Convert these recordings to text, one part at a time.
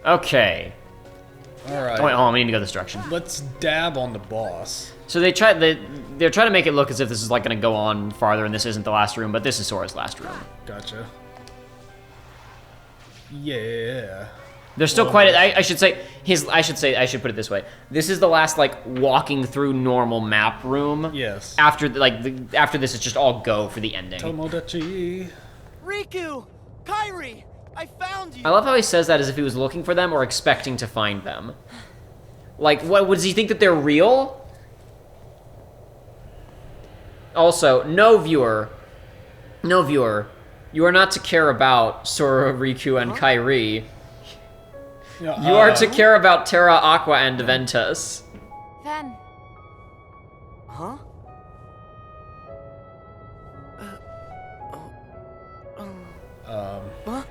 Okay. Alright. Oh, wait, hold on, we need to go this direction. Let's dab on the boss. So they're trying to make it look as if this is like gonna go on farther and this isn't the last room, but this is Sora's last room. Gotcha. Yeah. There's still quite I should put it this way. This is the last like walking through normal map room. Yes. After after this it's just all go for the ending. Tomodachi. Riku! Kairi! I found you! I love how he says that as if he was looking for them or expecting to find them. Like, what, does he think that they're real? Also, no viewer, you are not to care about Sora, Riku, and Kairi. You are to care about Terra, Aqua, and Ventus. Then. Huh? Huh?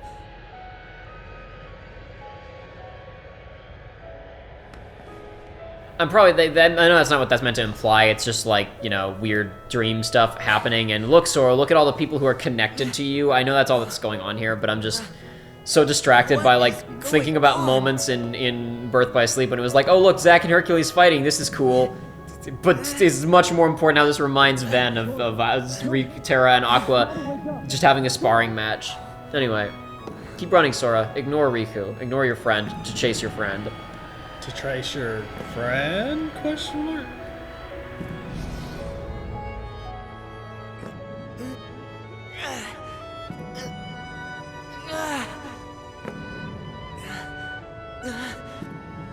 I'm probably, I know that's not what that's meant to imply, it's just like, you know, weird dream stuff happening, and look, Sora, look at all the people who are connected to you. I know that's all that's going on here, but I'm just so distracted by, like, thinking about moments in Birth by Sleep, when it was like, oh, look, Zack and Hercules fighting, this is cool. But it's much more important how this reminds Ven of Terra and Aqua just having a sparring match. Anyway, keep running, Sora. Ignore Riku. Ignore your friend to chase your friend. To trace your friend? Question mark?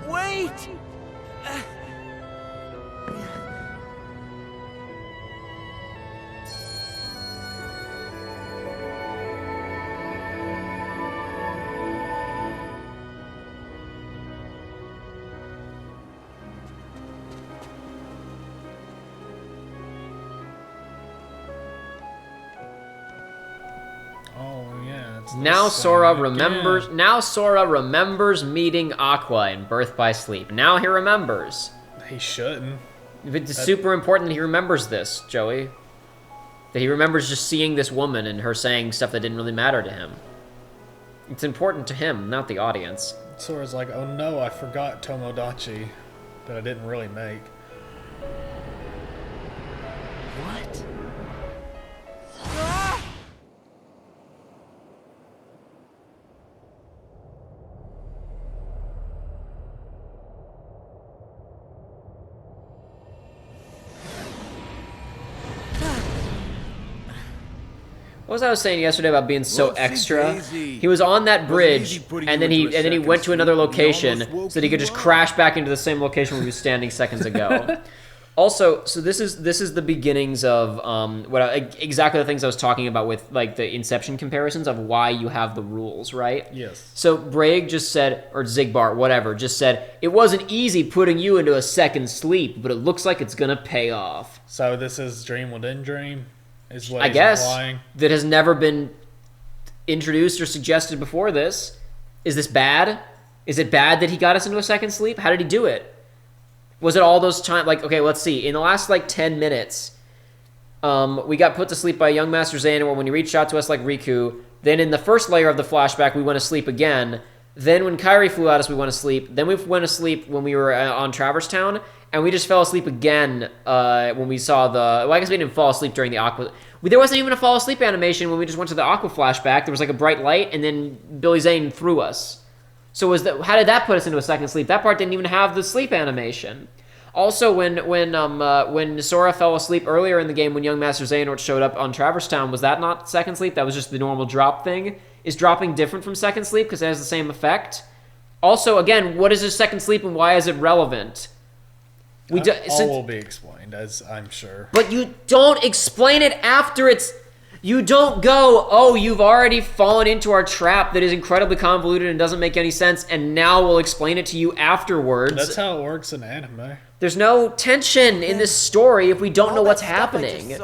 Wait! Now Sora remembers. Now Sora remembers meeting Aqua in Birth by Sleep. Now he remembers. He shouldn't. It's super important that he remembers this, Joey. That he remembers just seeing this woman and her saying stuff that didn't really matter to him. It's important to him, not the audience. Sora's like, oh no, I forgot Tomodachi that I didn't really make. What? What was I saying yesterday about being so extra? He was on that bridge, and then he went to another location so that he could just crash back into the same location where he was standing seconds ago. Also, so this is the beginnings of exactly the things I was talking about with like the Inception comparisons of why you have the rules, right? Yes. So Braig just said, or Zigbart, whatever, just said, it wasn't easy putting you into a second sleep, but it looks like it's gonna pay off. So this is Dream Within Dream? Is what I he's guess implying? That has never been introduced or suggested before this. Is this bad? Is it bad that he got us into a second sleep? How did he do it? Was it all those times? Like, okay, let's see. In the last, like, 10 minutes, we got put to sleep by young Master Xehanort when he reached out to us like Riku. Then in the first layer of the flashback, we went to sleep again. Then when Kairi flew at us, we went to sleep. Then we went to sleep when we were on Traverse Town. And we just fell asleep again when we saw the... Well, I guess we didn't fall asleep during the Aqua... There wasn't even a fall asleep animation when we just went to the Aqua flashback. There was like a bright light, and then Billy Zane threw us. So how did that put us into a second sleep? That part didn't even have the sleep animation. Also, when Sora fell asleep earlier in the game when young Master Xehanort showed up on Traverse Town, was that not second sleep? That was just the normal drop thing? Is dropping different from second sleep because it has the same effect? Also, again, what is a second sleep and why is it relevant? All will be explained, as I'm sure. But you don't explain it after it's... You don't go, oh, you've already fallen into our trap that is incredibly convoluted and doesn't make any sense, and now we'll explain it to you afterwards. That's how it works in anime. There's no tension in this story if we don't know what's happening.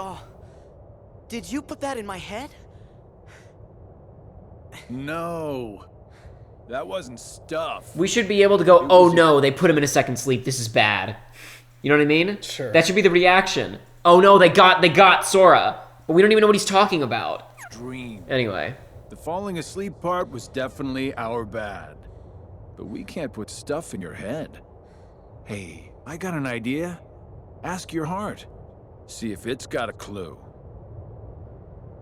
Did you put that in my head? No. That wasn't stuff. We should be able to go, oh no, they put him in a second sleep, this is bad. You know what I mean? Sure. That should be the reaction. Oh no, they got Sora. But we don't even know what he's talking about. Dream. Anyway. The falling asleep part was definitely our bad. but we can't put stuff in your head. Hey, I got an idea. Ask your heart. See if it's got a clue.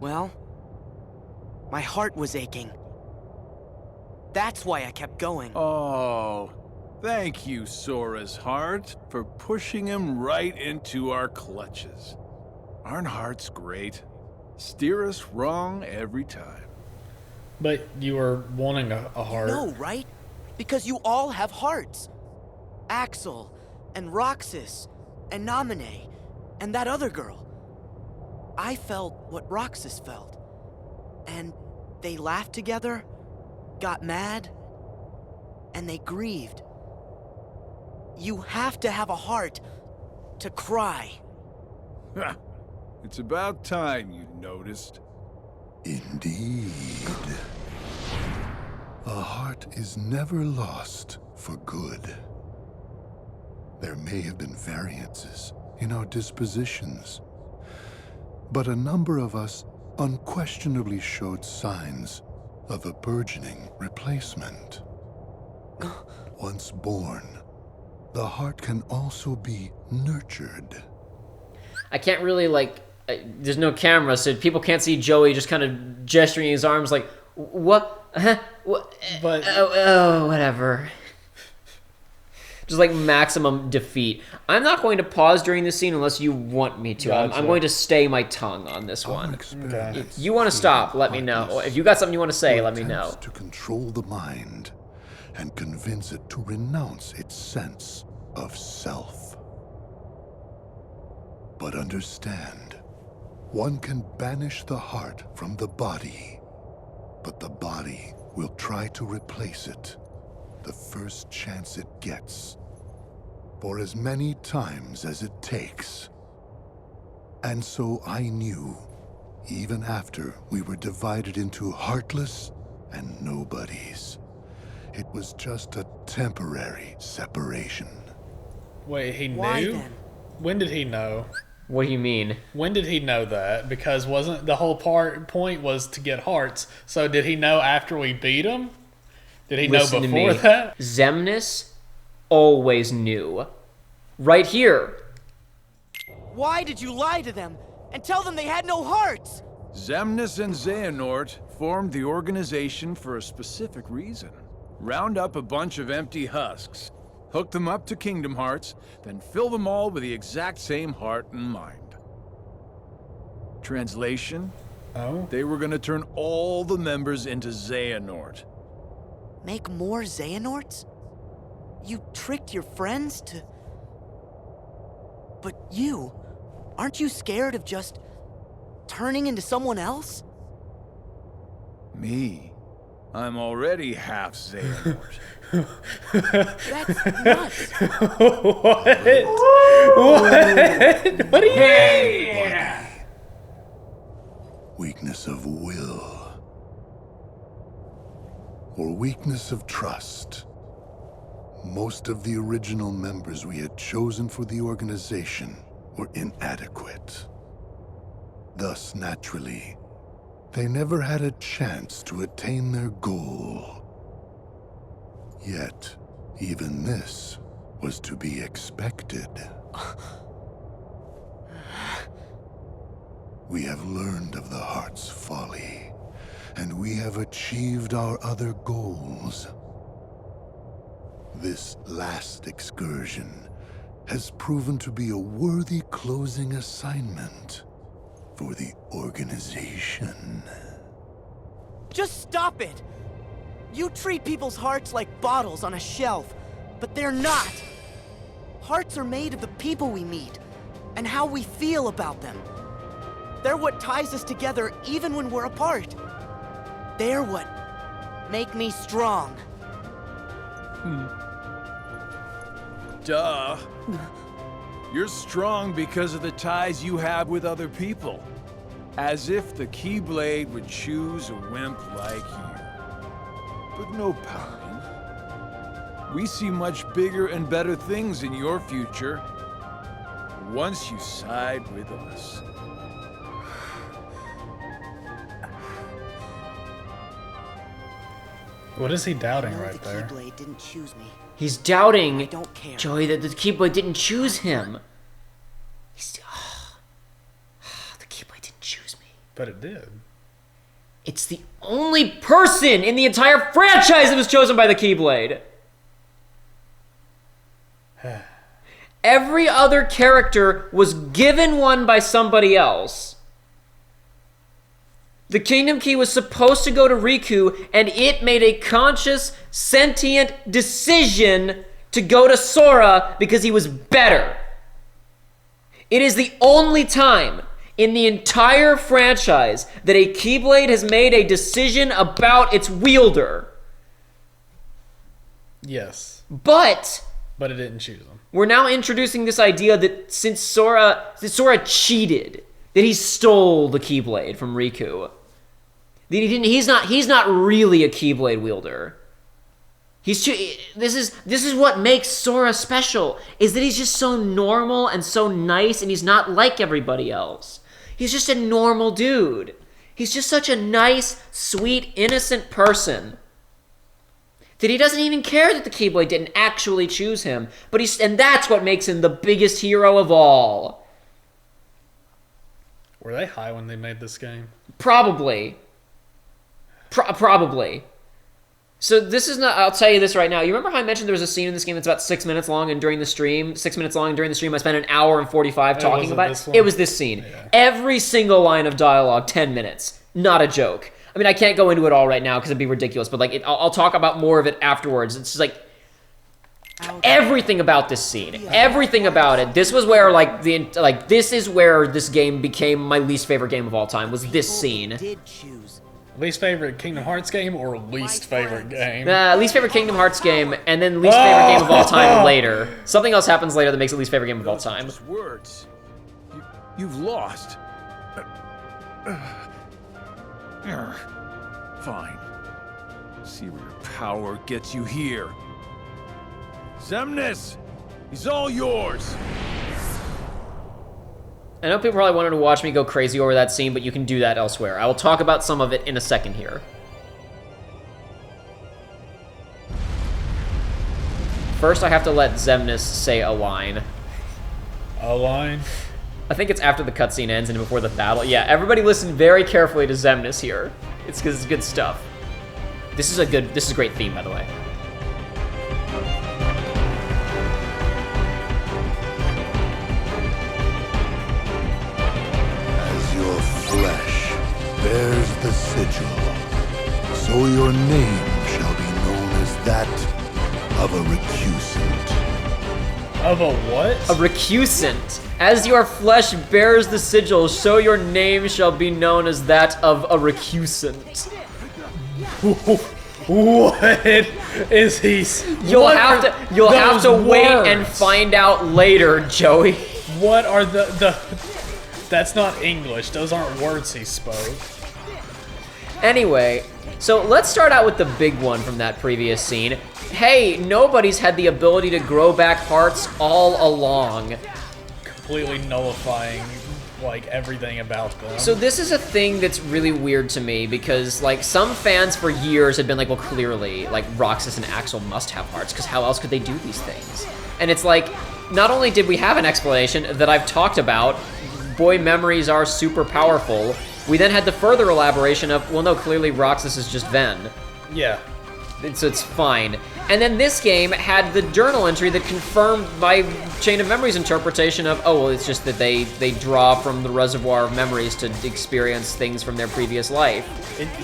Well, my heart was aching. That's why I kept going. Oh, thank you, Sora's heart, for pushing him right into our clutches. Aren't hearts great? Steer us wrong every time. But you were wanting a heart. No, right? Because you all have hearts. Axel, and Roxas, and Naminé, and that other girl. I felt what Roxas felt. And they laughed together, got mad, and they grieved. You have to have a heart to cry. It's about time you noticed. Indeed. A heart is never lost for good. There may have been variances in our dispositions, but a number of us unquestionably showed signs of a burgeoning replacement. Once born, the heart can also be nurtured. I can't really, there's no camera, so people can't see Joey just kind of gesturing his arms like, what? Huh? What? But Whatever. Just like maximum defeat. I'm not going to pause during this scene unless you want me to. Gotcha. I'm going to stay my tongue on this one. Okay. If you want to stop, let me know. If you got something you want to say, let me know. To control the mind and convince it to renounce its sense of self. But understand, one can banish the heart from the body, but the body will try to replace it the first chance it gets, for as many times as it takes. And so I knew, even after we were divided into heartless and nobodies, it was just a temporary separation. wait, he Why knew? then? When did he know? What do you mean? When did he know that? Because wasn't the whole point was to get hearts. So did he know after we beat him? Did he Listen know to before me. that? Xemnas always knew. Right here. Why did you lie to them and tell them they had no hearts? Xemnas and Xehanort formed the organization for a specific reason. Round up a bunch of empty husks, hook them up to Kingdom Hearts, then fill them all with the exact same heart and mind. Translation? Oh? They were gonna turn all the members into Xehanort. Make more Xehanorts? You tricked your friends to... But you, aren't you scared of just turning into someone else? Me? I'm already half Xehanort. That's nuts. What do you mean? Weakness of will. Or weakness of trust. Most of the original members we had chosen for the organization were inadequate. Thus, naturally, they never had a chance to attain their goal. Yet, even this was to be expected. We have learned of the heart's folly, and we have achieved our other goals. This last excursion has proven to be a worthy closing assignment for the organization. Just stop it! You treat people's hearts like bottles on a shelf, but they're not. Hearts are made of the people we meet, and how we feel about them. They're what ties us together even when we're apart. They're what make me strong. Duh. You're strong because of the ties you have with other people. As if the Keyblade would choose a wimp like you. But no pouting. We see much bigger and better things in your future once you side with us. What is he doubting I know right the there? Keyblade didn't choose me. He's doubting, I don't care. Joey, that the Keyblade didn't choose him. He's, the Keyblade didn't choose me. But it did. It's the only person in the entire franchise that was chosen by the Keyblade. Every other character was given one by somebody else. The Kingdom Key was supposed to go to Riku, and it made a conscious, sentient decision to go to Sora because he was better. It is the only time in the entire franchise that a Keyblade has made a decision about its wielder. Yes. But But it didn't choose him. we're now introducing this idea that since Sora cheated, that he stole the Keyblade from Riku. That he didn't. He's not really a Keyblade wielder. This is what makes Sora special, is that he's just so normal and so nice, and he's not like everybody else. He's just a normal dude. He's just such a nice, sweet, innocent person that he doesn't even care that the Keyblade didn't actually choose him. And that's what makes him the biggest hero of all. Were they high when they made this game? Probably. Probably. So this is not, I'll tell you this right now. You remember how I mentioned there was a scene in this game that's about 6 minutes long, and during the stream, 6 minutes long, and during the stream I spent an hour and 45 talking about it? It was this scene. Yeah. Every single line of dialogue, 10 minutes. Not a joke. I mean, I can't go into it all right now because it'd be ridiculous, but like, I'll talk about more of it afterwards. It's just like, everything about this scene, everything about it. This was where this is where this game became my least favorite game of all time, was this scene. Did choose. Least favorite Kingdom Hearts game or least favorite game? Least favorite Kingdom Hearts game, and then least favorite game of all time later. Something else happens later that makes it least favorite game of all Those are time. just words. You've lost. Fine. See where your power gets you here. Xemnas! He's all yours! I know people probably wanted to watch me go crazy over that scene, but you can do that elsewhere. I will talk about some of it in a second here. First, I have to let Xemnas say a line. A line? I think it's after the cutscene ends and before the battle. Yeah, everybody listen very carefully to Xemnas here. It's because it's good stuff. This is a great theme, by the way. As your flesh bears the sigil, so your name shall be known as that of a recusant. Of a what? A recusant. As your flesh bears the sigil, so your name shall be known as that of a recusant. What is he? You'll have to wait and find out later, Joey. What are the? That's not English. Those aren't words he spoke. Anyway, so let's start out with the big one from that previous scene. Hey, nobody's had the ability to grow back hearts all along. Completely nullifying like everything about them. So this is a thing that's really weird to me because like some fans for years had been like, well, clearly like Roxas and Axel must have hearts because how else could they do these things? And it's like, not only did we have an explanation that I've talked about, boy memories are super powerful, we then had the further elaboration of, well, no, clearly Roxas is just Ven. Yeah. So it's fine. And then this game had the journal entry that confirmed my Chain of Memories interpretation of, oh, well, it's just that they draw from the reservoir of memories to experience things from their previous life.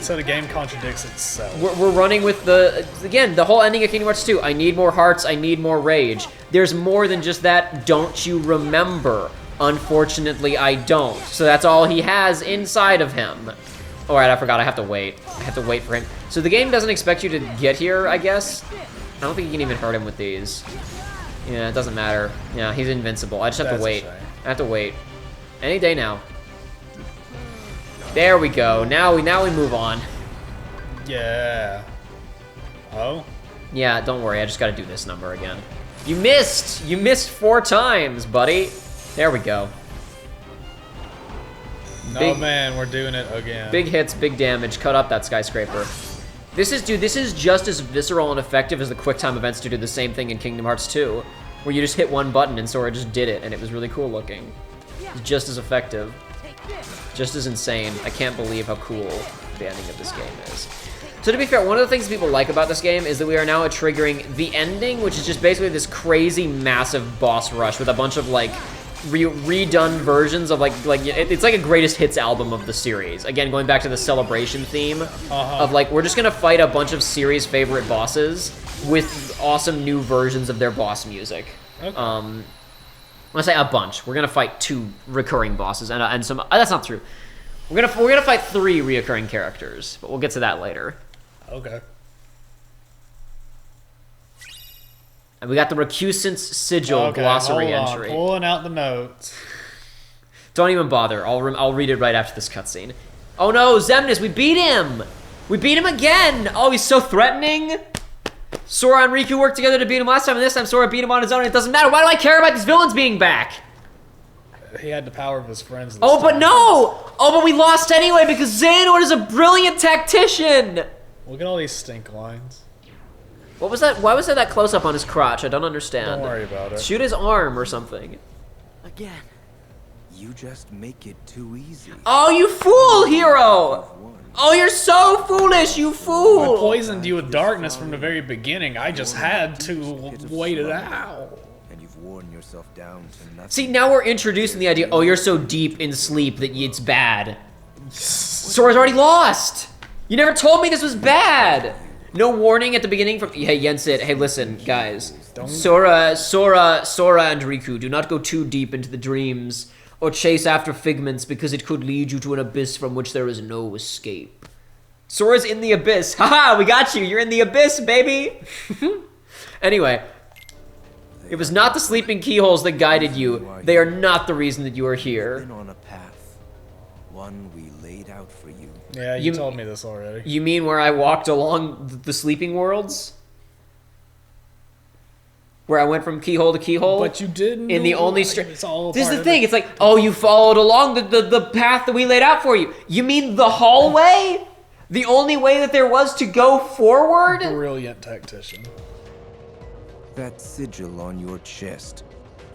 So the game contradicts itself. We're running with the whole ending of Kingdom Hearts 2. I need more hearts, I need more rage. There's more than just that, don't you remember? Unfortunately, I don't. So that's all he has inside of him. All right, I forgot. I have to wait. I have to wait for him. So the game doesn't expect you to get here, I guess. I don't think you can even hurt him with these. Yeah, it doesn't matter. Yeah, he's invincible. I just have to wait. I have to wait. Any day now. There we go. Now we move on. Yeah. Oh? Yeah, don't worry. I just got to do this number again. You missed! You missed 4 times, buddy. There we go. No, man, we're doing it again. Big hits, big damage. Cut up that skyscraper. This is just as visceral and effective as the QuickTime events to do the same thing in Kingdom Hearts 2, where you just hit one button and Sora just did it, and it was really cool looking. It's just as effective. Just as insane. I can't believe how cool the ending of this game is. So to be fair, one of the things people like about this game is that we are now triggering the ending, which is just basically this crazy, massive boss rush with a bunch of, like, redone versions of, it's like a greatest hits album of the series. Again, going back to the celebration theme of, like, we're just gonna fight a bunch of series favorite bosses with awesome new versions of their boss music. Okay. When I say a bunch, we're gonna fight 2 recurring bosses and some. That's not true. We're gonna fight 3 reoccurring characters, but we'll get to that later. Okay. And we got the Recusant's Sigil glossary hold on. entry. Pulling out the notes. Don't even bother. I'll read it right after this cutscene. Oh no, Xemnas, we beat him! We beat him again! Oh, he's so threatening! Sora and Riku worked together to beat him last time, and this time Sora beat him on his own, and it doesn't matter. Why do I care about these villains being back? He had the power of his friends. This Oh, but time. no! Oh, but we lost anyway because Xehanort is a brilliant tactician! Look at all these stink lines. What was that? Why was there that close-up on his crotch? I don't understand. Don't worry about it. Shoot his arm or something. Again. You just make it too easy. Oh, you fool, hero! Oh, you're so foolish, you I fool! poisoned you with darkness from the very beginning. I just had to wait it out. And you've worn yourself down to nothing. See, now we're introducing the idea, oh, you're so deep in sleep that it's bad. Sora's already lost! You never told me this was bad! No warning at the beginning from... Hey, Yensid, hey, listen, guys. Sora, and Riku, do not go too deep into the dreams or chase after figments because it could lead you to an abyss from which there is no escape. Sora's in the abyss. Haha, we got you. You're in the abyss, baby. Anyway, it was not the sleeping keyholes that guided you. They are not the reason that you are here. Been on a path, one we laid out for you. Yeah, you told me this already. You mean where I walked along the sleeping worlds? Where I went from keyhole to keyhole? But you didn't. In the only It's all This is part the of thing. it. It's like, oh, you followed along the path that we laid out for you. You mean the hallway? The only way that there was to go forward? Brilliant tactician. That sigil on your chest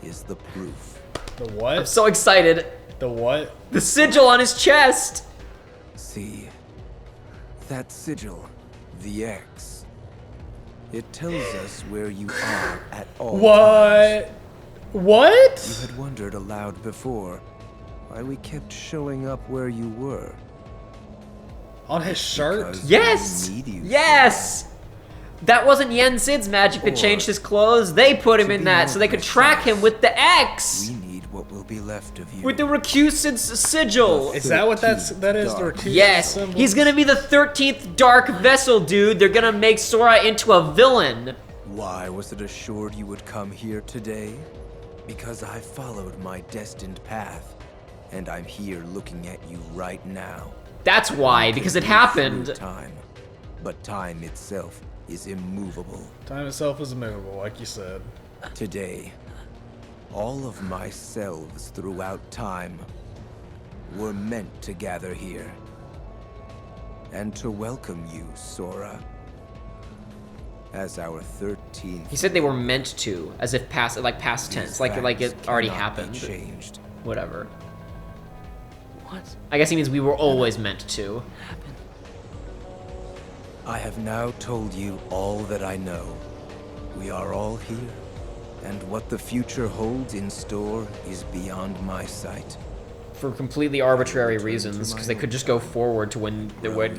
is the proof. The what? I'm so excited. The what? The sigil on his chest. See, that sigil, the X, it tells us where you are at all times. What? You had wondered aloud before why we kept showing up where you were. On his shirt? Because Yes. we need you. Yes. That wasn't Yen Sid's magic that Or, changed his clothes. They put him to in be that more so they could track him with the X. We need what will be left of you. With the Recusant's sigil. Is that what that is? The Recusant Yes, symbol? he's gonna be the 13th Dark Vessel, dude. They're gonna make Sora into a villain. Why was it assured you would come here today? Because I followed my destined path, and I'm here looking at you right now. That's why, because it Through happened. time, but time itself is immovable. Time itself is immovable, like you said. Today, all of my selves throughout time were meant to gather here and to welcome you, Sora, as our 13th. He said they were meant to, as if past tense, like it already happened. Changed. Whatever. What I guess he means we were always meant to. happened? I have now told you all that I know. We are all here, and what the future holds in store is beyond my sight. For completely arbitrary reasons, because they could just go forward to when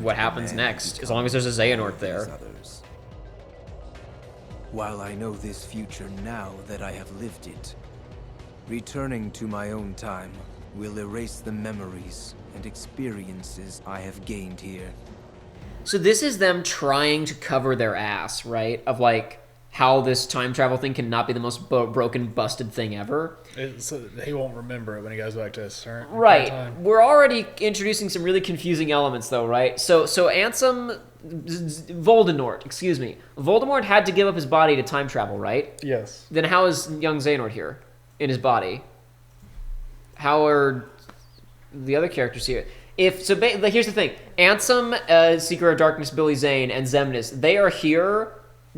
what happens next, as long as there's a Xehanort there. Others. While I know this future now that I have lived it, returning to my own time will erase the memories and experiences I have gained here. So this is them trying to cover their ass, right? Of like how this time travel thing cannot be the most broken, busted thing ever. He won't remember it when he goes back to his turn. Right. Time. We're already introducing some really confusing elements, though, right? So Ansem, Voldemort, excuse me. Voldemort had to give up his body to time travel, right? Yes. Then how is young Xehanort here in his body? How are the other characters here? Here's the thing: Ansem, Seeker of Darkness, Billy Zane, and Xemnas, they are here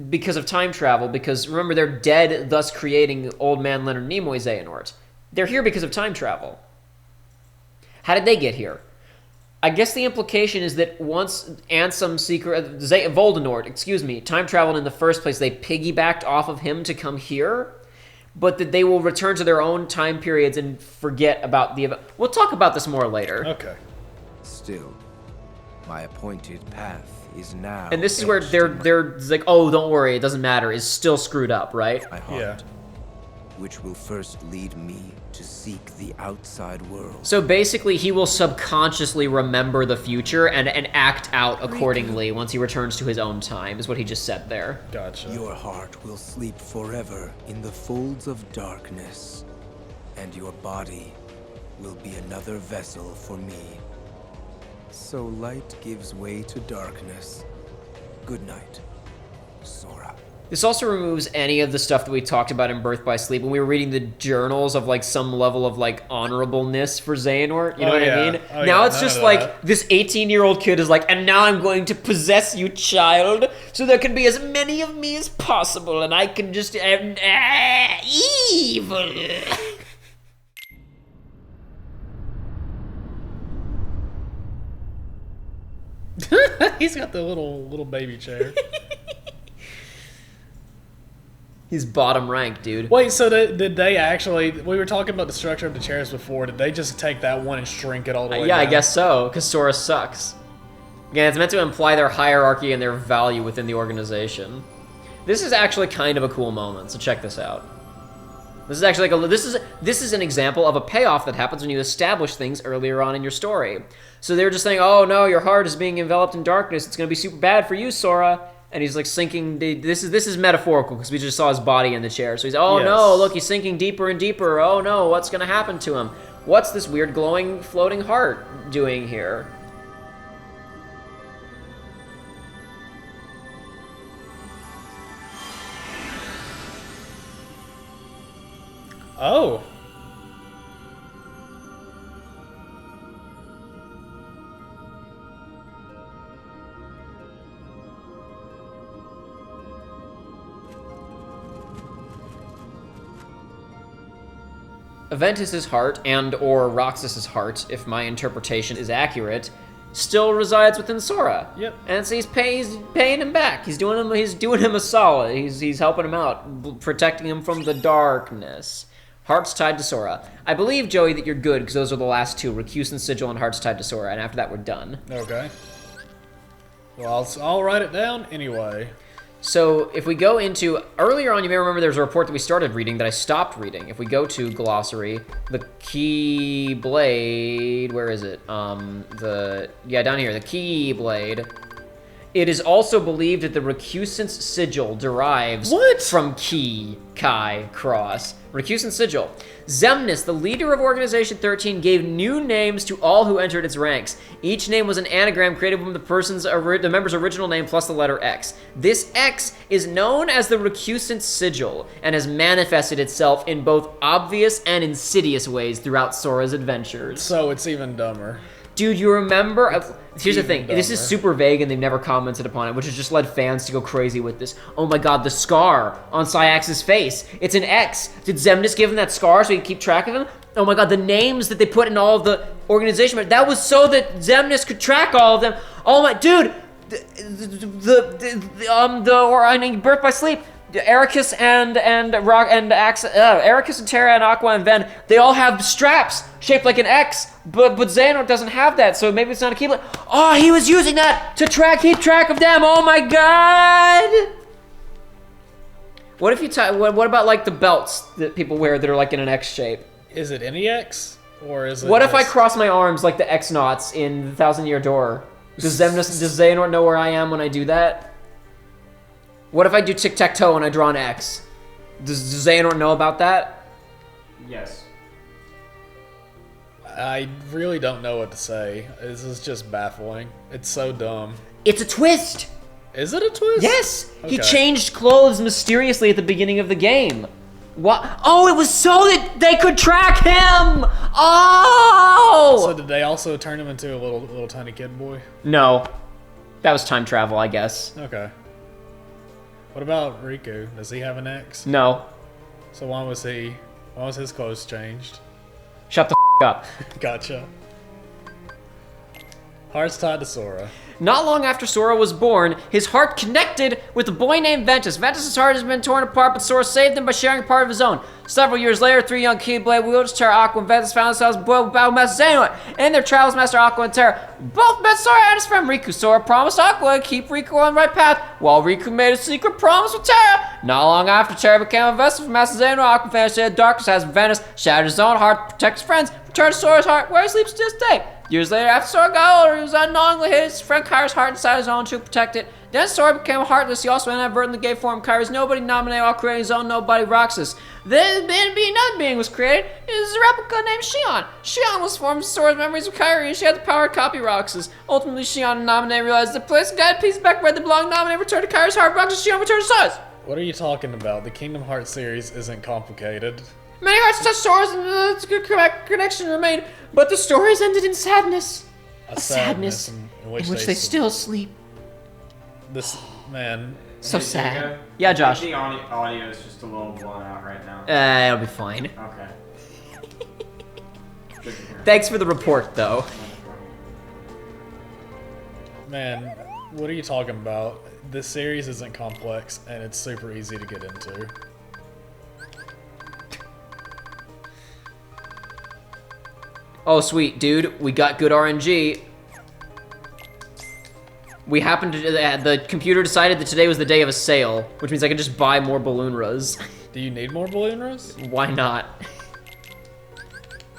because of time travel. Because remember, they're dead, thus creating Old Man Leonard Nimoy Xehanort. They're here because of time travel. How did they get here? I guess the implication is that once Ansem, Seeker, Voldenort, time traveled in the first place, they piggybacked off of him to come here, but that they will return to their own time periods and forget about the event. We'll talk about this more later. Okay. Still, my appointed path is now. And this is where they're like, oh, don't worry, it doesn't matter. Is still screwed up, right? My heart, which will first lead me to seek the outside world. So basically, he will subconsciously remember the future and act out accordingly once he returns to his own time, is what he just said there. Gotcha. Your heart will sleep forever in the folds of darkness, and your body will be another vessel for me. So light gives way to darkness. Good night, Sora. This also removes any of the stuff that we talked about in Birth by Sleep when we were reading the journals of like some level of like honorableness for Xehanort. You know what I mean? Now it's just like this 18-year-old kid is like, and now I'm going to possess you, child, so there can be as many of me as possible, and I can just evil. He's got the little baby chair. He's bottom rank, dude. Wait, so did they actually... We were talking about the structure of the chairs before. Did they just take that one and shrink it all the way Yeah, down? I guess so, because Sora sucks. Again, it's meant to imply their hierarchy and their value within the organization. This is actually kind of a cool moment, so check this out. This is actually like this is an example of a payoff that happens when you establish things earlier on in your story. So they're just saying, oh no, your heart is being enveloped in darkness. It's going to be super bad for you, Sora. And he's like sinking. This is metaphorical because we just saw his body in the chair. So he's, oh no, look, he's sinking deeper and deeper. Oh no, what's going to happen to him? What's this weird glowing floating heart doing here? Oh. Aventus's heart, and or Roxas's heart, if my interpretation is accurate, still resides within Sora. Yep. And so he's paying him back. He's doing him a solid. He's helping him out, protecting him from the darkness. Hearts tied to Sora. I believe, Joey, that you're good, because those are the last two, Recusant, Sigil, and Hearts tied to Sora, and after that we're done. Okay. Well, I'll write it down anyway. So if we go into, earlier on you may remember there was a report that we started reading that I stopped reading. If we go to Glossary, the Keyblade, where is it? Down here, the Keyblade. It is also believed that the Recusant's sigil derives from Key, Kai, Cross. Recusant sigil. Xemnas, the leader of Organization 13, gave new names to all who entered its ranks. Each name was an anagram created from the member's original name plus the letter X. This X is known as the Recusant sigil and has manifested itself in both obvious and insidious ways throughout Sora's adventures. So it's even dumber. Dude, you remember... Here's the thing. Dumber. This is super vague and they've never commented upon it, which has just led fans to go crazy with this. Oh my god, the scar on Syax's face. It's an X. Did Xemnas give him that scar so he could keep track of him? Oh my god, the names that they put in all of the organization, that was so that Xemnas could track all of them. Oh my... Dude! Birth by Sleep... Ericus and Ericus and Terra and Aqua and Ven, they all have straps shaped like an X, but Xehanort doesn't have that, so maybe it's not a Keyblade. Oh, he was using that to keep track of them. Oh my god! What if you what about like the belts that people wear that are like in an X shape? Is it any X or is it? What if I cross my arms like the X knots in the Thousand Year Door? Does Xehanort know where I am when I do that? What if I do tic-tac-toe and I draw an X? Does Xehanort know about that? Yes. I really don't know what to say. This is just baffling. It's so dumb. It's a twist! Is it a twist? Yes! Okay. He changed clothes mysteriously at the beginning of the game. What? Oh, it was so that they could track him! Oh! So did they also turn him into a little tiny kid boy? No. That was time travel, I guess. Okay. What about Riku? Does he have an ex? No. So why was his clothes changed? Shut the up. Gotcha. Heart's tied to Sora. Not long after Sora was born, his heart connected with a boy named Ventus. Ventus' heart has been torn apart, but Sora saved him by sharing a part of his own. Several years later, 3 young Keyblade wielders, Terra, Aqua, and Ventus found themselves with Battle Master Xehanort. In their travels, Master Aqua and Terra both met Sora and his friend Riku. Sora promised Aqua to keep Riku on the right path, while Riku made a secret promise with Terra. Not long after Terra became a vessel for Master Xehanort, Aqua vanished in the darkness as Ventus shattered his own heart to protect his friends, returned to Sora's heart, where he sleeps to this day. Years later, after Sora got older, he was unknowingly hid his friend Kyrie's heart inside his own to protect it. Then Sora became heartless. He also inadvertently gave form Kyrie's nobody nominated while creating his own nobody Roxas. Then another being was created. It was a replica named Xion. Xion was formed from Sora's memories of Kyrie, and she had the power to copy Roxas. Ultimately, Xion and Nominate realized the place and got a piece back where the belonged. Nominate returned to Kyrie's heart. Roxas Xion returned to Sora's. What are you talking about? The Kingdom Hearts series isn't complicated. Many hearts touched Sora's, and a good connection remained, but the stories ended in sadness. A sadness in which they still sleep. This man. So Hey, sad. Jacob, Yeah, Josh. The audio is just a little blown out right now. It'll be fine. Okay. Good to hear. Thanks for the report, though. Man, what are you talking about? This series isn't complex, and it's super easy to get into. Oh, sweet, dude. We got good RNG. We happened to... the computer decided that today was the day of a sale, which means I can just buy more Balloonras. Do you need more Balloonras? Why not?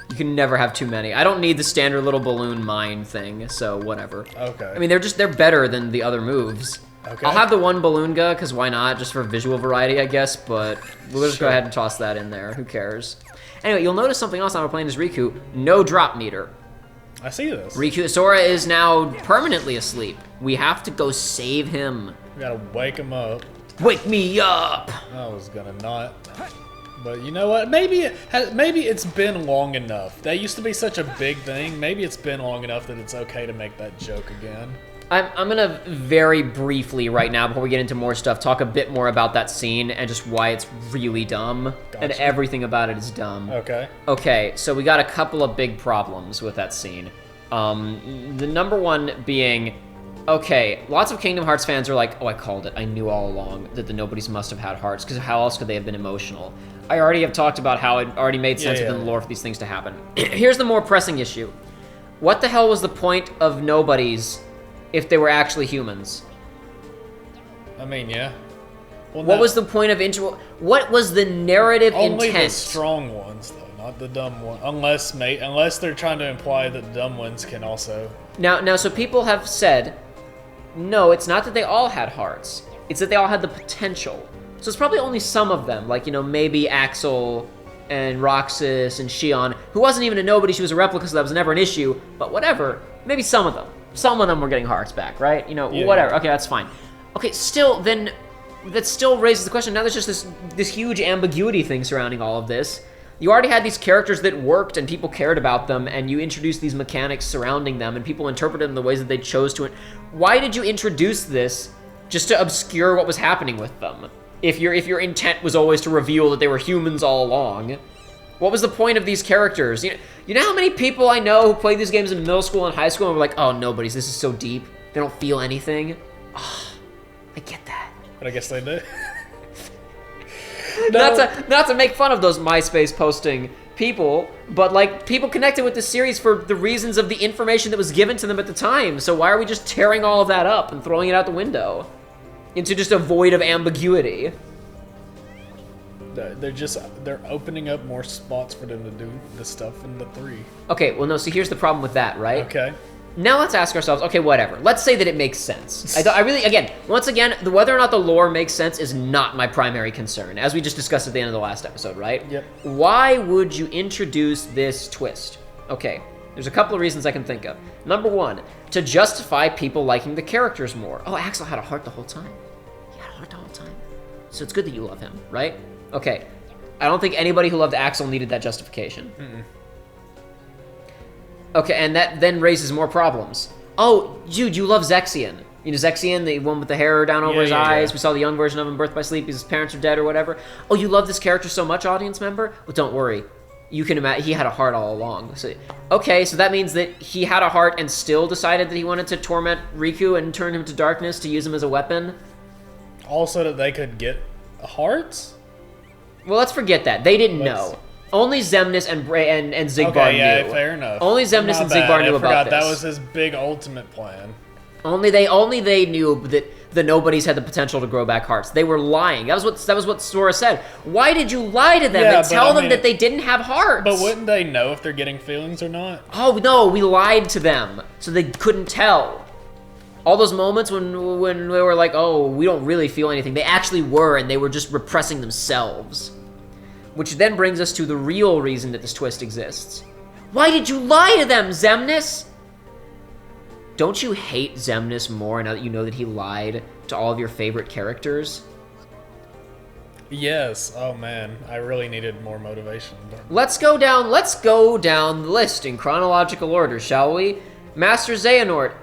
You can never have too many. I don't need the standard little balloon mine thing, so whatever. Okay. I mean, they're better than the other moves. Okay. I'll have the one Balloonga, because why not? Just for visual variety, I guess, but we'll just go ahead and toss that in there. Who cares? Anyway, you'll notice something else now we're playing as Riku. No drop meter. I see this. Sora is now permanently asleep. We have to go save him. We gotta wake him up. Wake me up! I was gonna not. But you know what? Maybe it's been long enough. That used to be such a big thing. Maybe it's been long enough that it's okay to make that joke again. I'm gonna very briefly right now, before we get into more stuff, talk a bit more about that scene and just why it's really dumb. And Gotcha. everything about it is dumb. Okay. Okay, so we got a couple of big problems with that scene. The number one being, okay, lots of Kingdom Hearts fans are like, oh, I called it. I knew all along that the Nobodies must have had hearts, because how else could they have been emotional? I already have talked about how it already made sense within the lore for these things to happen. Here's the more pressing issue. What the hell was the point of Nobodies if they were actually humans? I mean, yeah. Well, What was the point of what was the narrative only intent? the strong ones, though, not the dumb ones. Unless they're trying to imply that the dumb ones can also. Now, so people have said, no, it's not that they all had hearts. It's that they all had the potential. So it's probably only some of them, like, you know, maybe Axel and Roxas and Xion, who wasn't even a nobody, she was a replica, so that was never an issue, but whatever. Maybe some of them. Some of them were getting hearts back, right? You know, Yeah. whatever. Okay, that's fine. Okay, still, then, that still raises the question. Now there's just this huge ambiguity thing surrounding all of this. You already had these characters that worked and people cared about them, and you introduced these mechanics surrounding them, and people interpreted them the ways that they chose to. Why did you introduce this just to obscure what was happening with them? If your intent was always to reveal that they were humans all along, what was the point of these characters? You know how many people I know who played these games in middle school and high school and were like, oh, Nobodies, this is so deep. They don't feel anything. Oh, I get that. But I guess they do. Not to make fun of those MySpace posting people, but like people connected with this series for the reasons of the information that was given to them at the time. So why are we just tearing all of that up and throwing it out the window into just a void of ambiguity? They're opening up more spots for them to do the stuff in the 3. Okay, well no, so here's the problem with that, right? Okay. Now let's ask ourselves, okay, whatever. Let's say that it makes sense. I really, again, once again, whether or not the lore makes sense is not my primary concern, as we just discussed at the end of the last episode, right? Yep. Why would you introduce this twist? Okay, there's a couple of reasons I can think of. Number one, to justify people liking the characters more. Oh, Axel had a heart the whole time. He had a heart the whole time. So it's good that you love him, right? Okay. I don't think anybody who loved Axel needed that justification. Okay, and that then raises more problems. Oh, dude, you love Zexion. You know Zexion, the one with the hair down over his eyes. We saw the young version of him, Birth by Sleep, his parents are dead or whatever. Oh, you love this character so much, audience member? Well, don't worry. You can imagine, he had a heart all along. So, okay, so that means that he had a heart and still decided that he wanted to torment Riku and turn him to darkness to use him as a weapon? Also that they could get hearts? Well, let's forget that. They didn't know. Only Xemnas and Xigbar Okay, yeah, knew. fair enough. Only Xemnas and Xigbar knew about this. That was his big ultimate plan. Only they knew that the nobodies had the potential to grow back hearts. They were lying. That was what Sora said. Why did you lie to them and tell them that they didn't have hearts? But wouldn't they know if they're getting feelings or not? Oh no, we lied to them so they couldn't tell. All those moments when they were like, oh, we don't really feel anything, they actually were, and they were just repressing themselves. Which then brings us to the real reason that this twist exists. Why did you lie to them, Xemnas? Don't you hate Xemnas more now that you know that he lied to all of your favorite characters? Yes. Oh man, I really needed more motivation. Let's go down the list in chronological order, shall we? Master Xehanort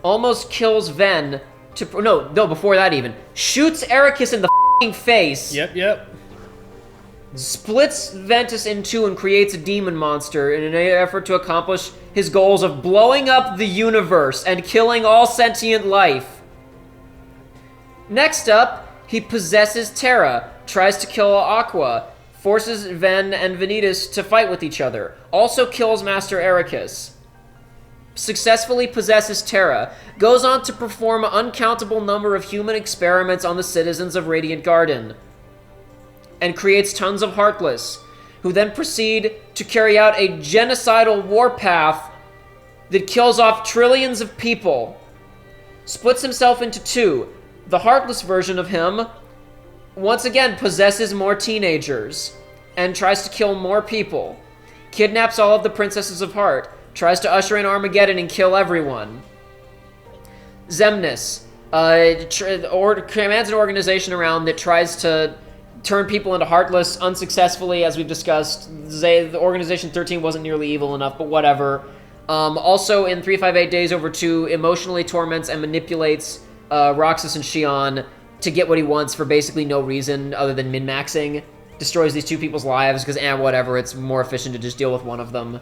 almost kills Ven to no, before that even. Shoots Ericus in the f***ing face. Yep. Splits Ventus in two and creates a demon monster in an effort to accomplish his goals of blowing up the universe and killing all sentient life. Next up, he possesses Terra, tries to kill Aqua, forces Ven and Vanitas to fight with each other, also kills Master Ericus, successfully possesses Terra, goes on to perform an uncountable number of human experiments on the citizens of Radiant Garden, and creates tons of Heartless, who then proceed to carry out a genocidal warpath that kills off trillions of people. Splits himself into two. The Heartless version of him, once again, possesses more teenagers, and tries to kill more people. Kidnaps all of the Princesses of Heart, tries to usher in Armageddon and kill everyone. Xemnas commands an organization around that tries to turn people into Heartless unsuccessfully, as we've discussed. The Organization 13 wasn't nearly evil enough, but whatever. Also, in 358 Days Over 2, emotionally torments and manipulates Roxas and Xion to get what he wants for basically no reason other than min-maxing. Destroys these two people's lives because, whatever, it's more efficient to just deal with one of them.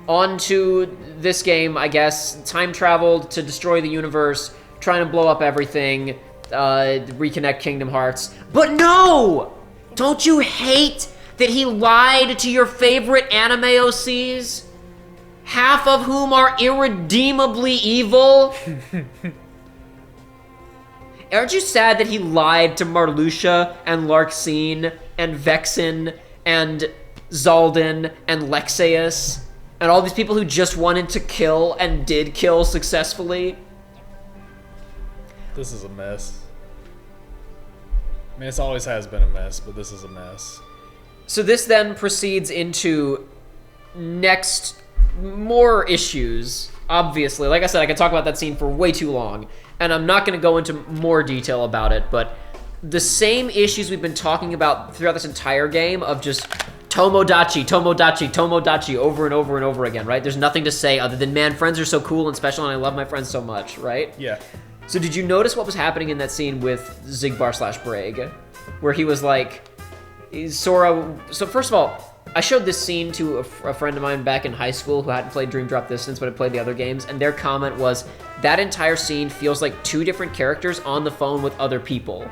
On to this game, I guess. Time traveled to destroy the universe, trying to blow up everything, reconnect Kingdom Hearts. But no! Don't you hate that he lied to your favorite anime OCs? Half of whom are irredeemably evil? Aren't you sad that he lied to Marluxia and Larxene and Vexen and Zaldin and Lexaeus and all these people who just wanted to kill and did kill successfully? This is a mess. I mean, it always has been a mess, but this is a mess. So this then proceeds into more issues, obviously. Like I said, I could talk about that scene for way too long, and I'm not going to go into more detail about it, but the same issues we've been talking about throughout this entire game of just Tomodachi over and over and over again, right? There's nothing to say other than, man, friends are so cool and special, and I love my friends so much, right? Yeah. So did you notice what was happening in that scene with Xigbar/Braig, where he was like, Sora... So first of all, I showed this scene to a friend of mine back in high school who hadn't played Dream Drop Distance but had played the other games, and their comment was, that entire scene feels like two different characters on the phone with other people.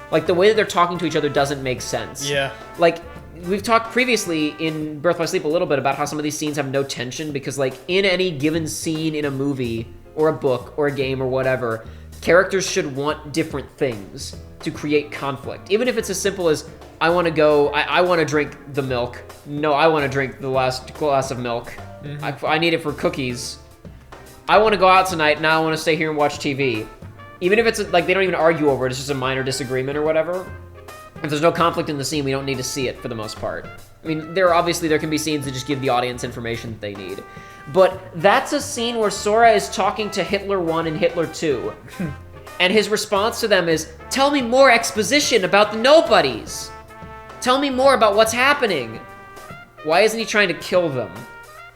Like, the way that they're talking to each other doesn't make sense. Yeah. Like, we've talked previously in Birth by Sleep a little bit about how some of these scenes have no tension because, like, in any given scene in a movie or a book or a game or whatever, characters should want different things to create conflict. Even if it's as simple as, I want to drink the milk. No, I want to drink the last glass of milk. Mm-hmm. I need it for cookies. I want to go out tonight, now I want to stay here and watch TV. Even if it's, like, they don't even argue over it, it's just a minor disagreement or whatever. If there's no conflict in the scene, we don't need to see it for the most part. I mean, there can be scenes that just give the audience information that they need. But that's a scene where Sora is talking to Hitler 1 and Hitler 2. And his response to them is, tell me more exposition about the nobodies. Tell me more about what's happening. Why isn't he trying to kill them?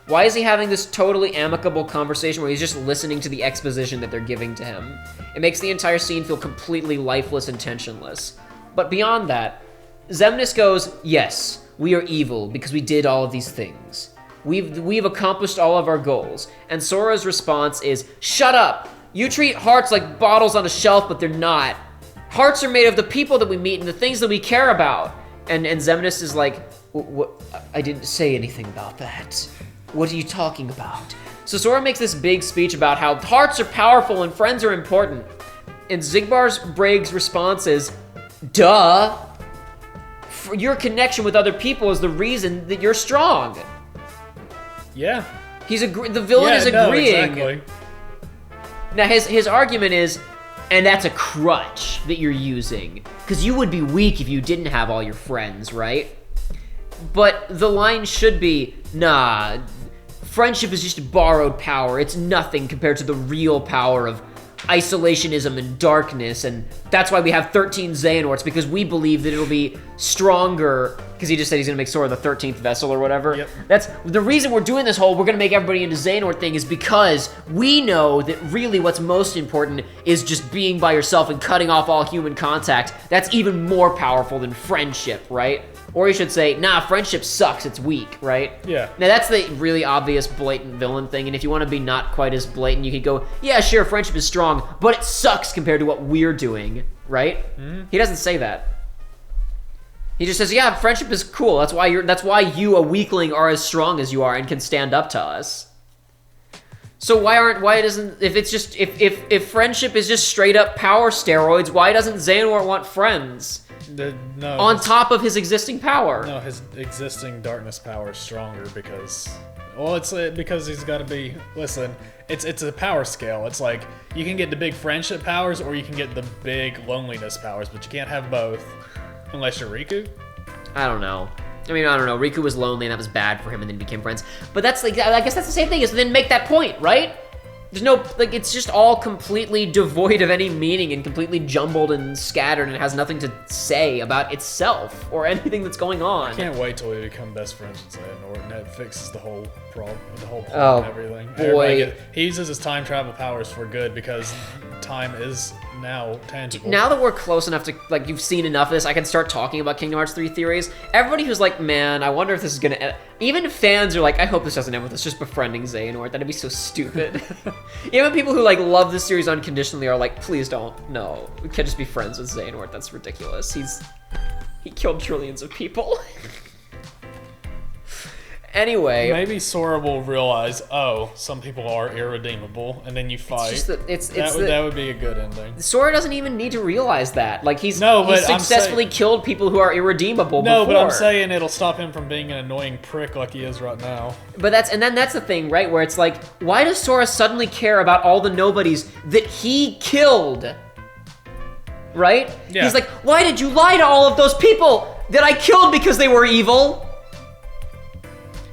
Why is he having this totally amicable conversation where he's just listening to the exposition that they're giving to him? It makes the entire scene feel completely lifeless and tensionless. But beyond that, Xemnas goes, yes, we are evil because we did all of these things. We've accomplished all of our goals. And Sora's response is, shut up! You treat hearts like bottles on a shelf, but they're not. Hearts are made of the people that we meet and the things that we care about. And Xemnas is like, what? I didn't say anything about that. What are you talking about? So Sora makes this big speech about how hearts are powerful and friends are important. And Xigbar's Braig's response is, duh! Your connection with other people is the reason that you're strong. Yeah. The villain is agreeing. Exactly. Now his argument is, and that's a crutch that you're using. Because you would be weak if you didn't have all your friends, right? But the line should be, nah, friendship is just borrowed power. It's nothing compared to the real power of isolationism and darkness, and that's why we have 13 Xehanorts, because we believe that it'll be stronger, because he just said he's gonna make Sora the 13th vessel or whatever. Yep. That's the reason we're doing this whole we're gonna make everybody into Xehanort thing, is because we know that really what's most important is just being by yourself and cutting off all human contact. That's even more powerful than friendship, right? Or you should say, nah, friendship sucks, it's weak, right? Yeah. Now that's the really obvious, blatant villain thing, and if you want to be not quite as blatant, you could go, yeah, sure, friendship is strong, but it sucks compared to what we're doing, right? Mm-hmm. He doesn't say that. He just says, yeah, friendship is cool, that's why you, a weakling, are as strong as you are and can stand up to us. So if friendship is just straight up power steroids, why doesn't Xehanort want friends? On top of his existing power. No, his existing darkness power is stronger because, well, it's because he's got to be. Listen, it's a power scale. It's like you can get the big friendship powers or you can get the big loneliness powers, but you can't have both unless you're Riku. I don't know. Riku was lonely and that was bad for him, and then became friends. But that's like, I guess that's the same thing. Is then make that point, right? There's no, it's just all completely devoid of any meaning and completely jumbled and scattered, and it has nothing to say about itself or anything that's going on. I can't wait till we become best friends with Xehanort, and that fixes the whole problem, and everything. Boy. He uses his time travel powers for good because time is now tangible. Now that we're close enough to, you've seen enough of this, I can start talking about Kingdom Hearts 3 theories. Everybody who's like, man, I wonder if this is gonna end. Even fans are like, I hope this doesn't end with us just befriending Xehanort. That'd be so stupid. Even people who love this series unconditionally are like, please don't. No, we can't just be friends with Xehanort. That's ridiculous. He killed trillions of people. Anyway, maybe Sora will realize, oh, some people are irredeemable, and then you fight. That would be a good ending. Sora doesn't even need to realize that. He's successfully killed people who are irredeemable. No, but I'm saying it'll stop him from being an annoying prick like he is right now. But that's the thing, right? Where it's like, why does Sora suddenly care about all the nobodies that he killed? Right? Yeah. He's like, why did you lie to all of those people that I killed because they were evil?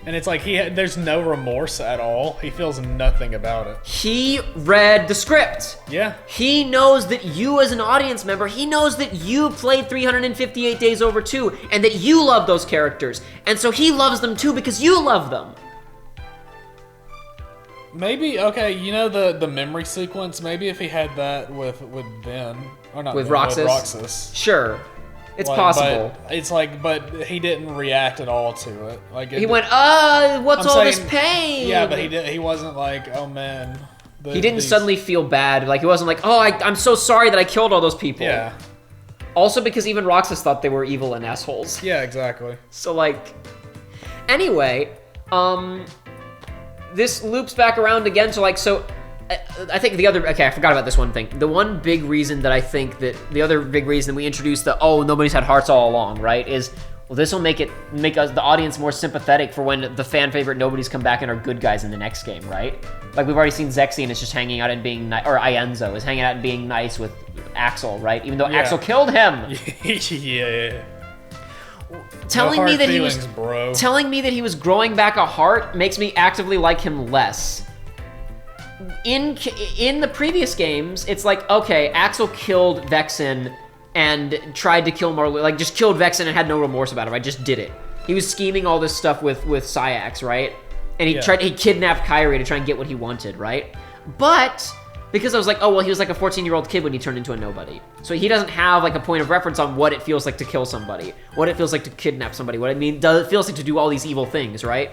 And it's like there's no remorse at all. He feels nothing about it. He read the script. Yeah. He knows that you as an audience member, he knows that you played 358 Days Over too, and that you love those characters. And so he loves them too because you love them. Maybe, okay, the memory sequence, maybe if he had that with Ben, or not with Ben, Roxas? With Roxas. Sure. It's possible. But he didn't react at all to it. He went, what's all this pain? Yeah, but he wasn't like, oh man. He didn't suddenly feel bad. He wasn't like, oh, I'm so sorry that I killed all those people. Yeah. Also because even Roxas thought they were evil and assholes. Yeah, exactly. So anyway, this loops back around again to I think I forgot about this one thing. The one big reason that I think that the other big reason we introduced nobody's had hearts all along, right, is, well, this will make us, the audience, more sympathetic for when the fan favorite nobodies come back and are good guys in the next game, right? We've already seen Zexion is just hanging out and being nice, or Ienzo is hanging out and being nice with Axel, right? Even though Axel killed him. Yeah. Telling me that he was growing back a heart makes me actively like him less. In the previous games, it's like, okay, Axel killed Vexen and tried to kill Marlou, like just killed Vexen and had no remorse about it, right? Just did it. He was scheming all this stuff with Syax, right? And he kidnapped Kyrie to try and get what he wanted, right? But because I was like, oh, well, he was like a 14-year-old kid when he turned into a nobody. So he doesn't have like a point of reference on what it feels like to kill somebody, what it feels like to kidnap somebody, what it feels like to do all these evil things, right?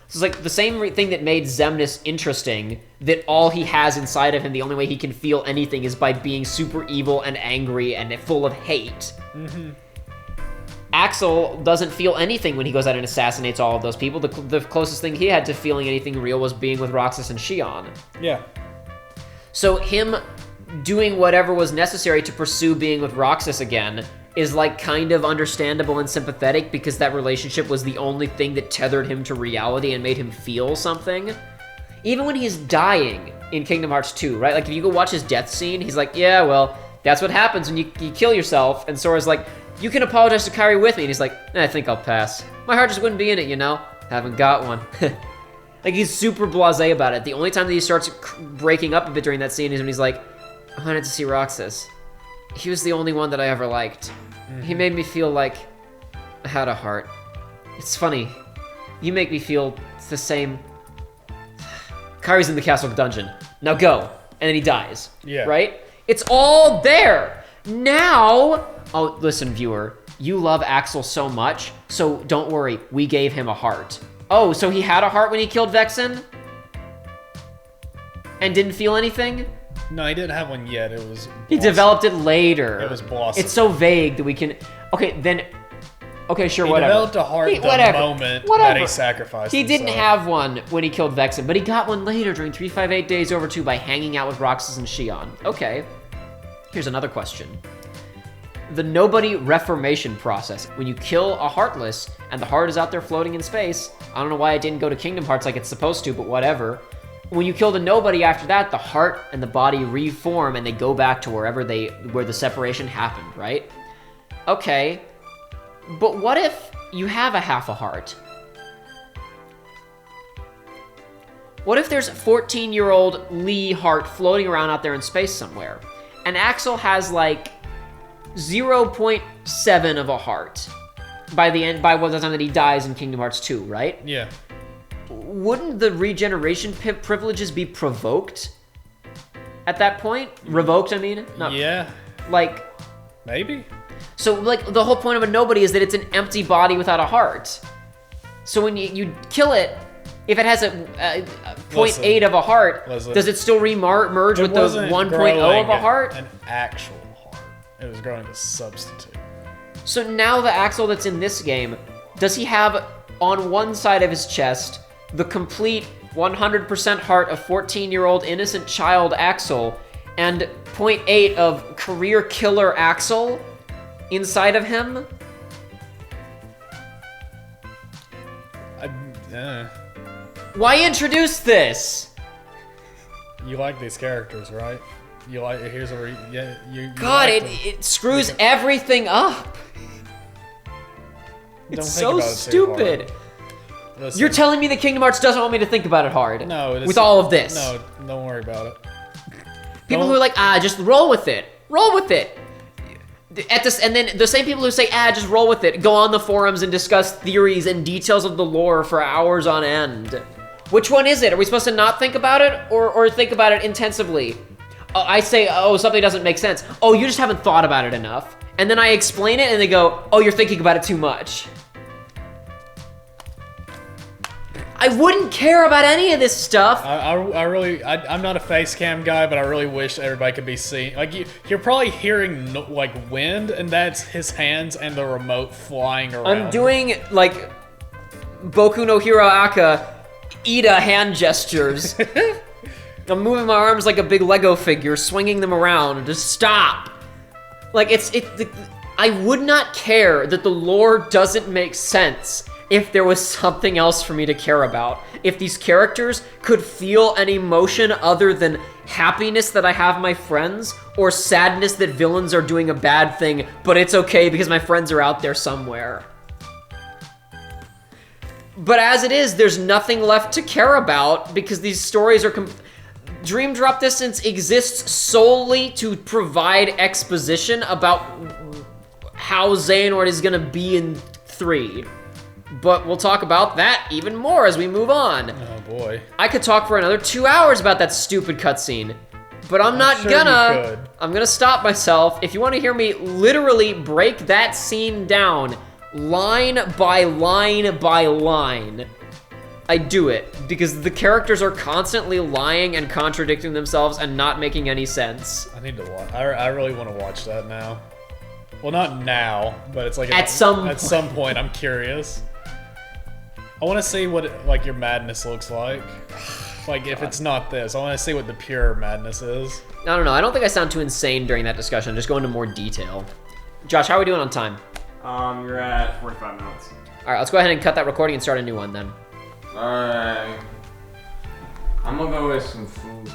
So it's like the same thing that made Xemnas interesting, that all he has inside of him, the only way he can feel anything is by being super evil and angry and full of hate. Mm-hmm. Axel doesn't feel anything when he goes out and assassinates all of those people. The closest thing he had to feeling anything real was being with Roxas and Shion. Yeah. So him doing whatever was necessary to pursue being with Roxas again is like kind of understandable and sympathetic, because that relationship was the only thing that tethered him to reality and made him feel something. Even when he's dying in Kingdom Hearts 2, right? Like if you go watch his death scene, he's like, yeah, well, that's what happens when you kill yourself. And Sora's like, you can apologize to Kairi with me. And he's like, I think I'll pass. My heart just wouldn't be in it, you know? Haven't got one. Like he's super blasé about it. The only time that he starts breaking up a bit during that scene is when he's like, I wanted to see Roxas. He was the only one that I ever liked. Mm-hmm. He made me feel like I had a heart. It's funny. You make me feel the same. Kairi's in the castle dungeon. Now go. And then he dies. Yeah. Right? It's all there. Now... Oh, listen, viewer. You love Axel so much, so don't worry. We gave him a heart. Oh, so he had a heart when he killed Vexen? And didn't feel anything? No, he didn't have one yet. It was... He developed it later. It was blossom. It's so vague that we can... Okay, then... Okay, sure, whatever. He developed a heart the moment that he sacrificed He didn't have one when he killed Vexen, but he got one later during 358 Days Over 2 by hanging out with Roxas and Shion. Okay. Here's another question. The nobody reformation process. When you kill a Heartless, and the heart is out there floating in space, I don't know why it didn't go to Kingdom Hearts like it's supposed to, but whatever. When you kill the nobody after that, the heart and the body reform and they go back to where the separation happened, right? Okay. But what if you have a half a heart? What if there's a 14-year-old Lee heart floating around out there in space somewhere, and Axel has like 0.7 of a heart by the time that he dies in Kingdom Hearts 2, right? Yeah. Wouldn't the regeneration privileges be provoked at that point? Revoked, I mean? Yeah. Like... Maybe. So, like, the whole point of a nobody is that it's an empty body without a heart. So when you kill it, if it has a 0.8 of a heart, does it still merge with the 1.0 of a heart? An actual heart. It was growing a substitute. So now the Axel that's in this game, does he have on one side of his chest the complete 100% heart of 14-year-old innocent child Axel and 0.8 of career killer Axel inside of him? Why introduce this? You like these characters, right? You like... Here's a... you God, like it screws everything up. It's so stupid. Listen, you're telling me that Kingdom Hearts doesn't want me to think about it hard? No. With all of this? No, don't worry about it. People who are like, just roll with it. Roll with it. And then the same people who say, just roll with it, go on the forums and discuss theories and details of the lore for hours on end. Which one is it? Are we supposed to not think about it or think about it intensively? I say, something doesn't make sense. Oh, you just haven't thought about it enough. And then I explain it and they go, you're thinking about it too much. I wouldn't care about any of this stuff. I'm not a face cam guy, but I really wish everybody could be seeing. Like you're probably hearing like wind, and that's his hands and the remote flying around. I'm doing like Boku no Hero Aka Ida hand gestures. I'm moving my arms like a big Lego figure, swinging them around. Just stop. Like I would not care that the lore doesn't make sense if there was something else for me to care about. If these characters could feel an emotion other than happiness that I have my friends, or sadness that villains are doing a bad thing, but it's okay because my friends are out there somewhere. But as it is, there's nothing left to care about because these stories are... Dream Drop Distance exists solely to provide exposition about how Xehanort is gonna be in 3. But we'll talk about that even more as we move on. Oh boy. I could talk for another 2 hours about that stupid cutscene, but I'm not sure you gonna. could. I'm gonna stop myself. If you want to hear me literally break that scene down, line by line by line, I do it because the characters are constantly lying and contradicting themselves and not making any sense. I need to watch. I really want to watch that now. Well, not now, but it's like At some point. I'm curious. I want to see what like your madness looks like. Like if it's not this, I want to see what the pure madness is. I don't know. I don't think I sound too insane during that discussion. Just go into more detail. Josh, how are we doing on time? You're at 45 minutes. All right, let's go ahead and cut that recording and start a new one then. Alright. I'm gonna go with some food.